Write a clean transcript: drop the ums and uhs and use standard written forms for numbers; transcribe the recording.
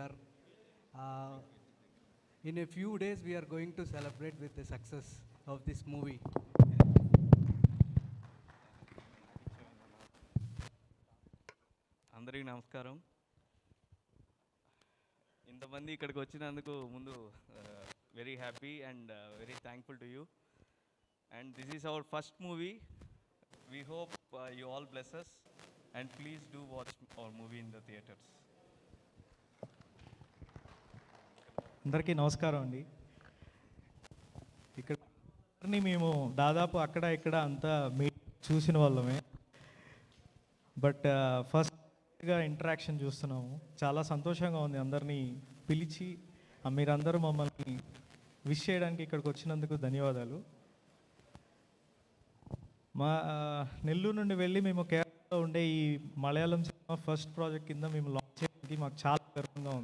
are uh, in a few days we are going to celebrate with the success of this movie. అందరికీ నమస్కారం. ఇంతమంది ఇక్కడికి వచ్చినందుకు ముందు very happy and very thankful to you. And this is our first movie. We hope you all bless us and please do watch our movie in the theaters. అందరికీ నమస్కారం అండి. ఇక్కడ మేము దాదాపు అక్కడ ఇక్కడ అంతా చూసిన వాళ్ళమే, బట్ ఫస్ట్గా ఇంటరాక్షన్ చూస్తున్నాము. చాలా సంతోషంగా ఉంది అందరినీ పిలిచి మీరందరూ మమ్మల్ని విష్ చేయడానికి ఇక్కడికి వచ్చినందుకు ధన్యవాదాలు. మా నెల్లూరు నుండి వెళ్ళి మేము కేరళలో ఉండే ఈ మలయాళం సినిమా ఫస్ట్ ప్రాజెక్ట్ కింద మేము లాంచ్ చేయడానికి మాకు చాలా గర్వంగా ఉంది.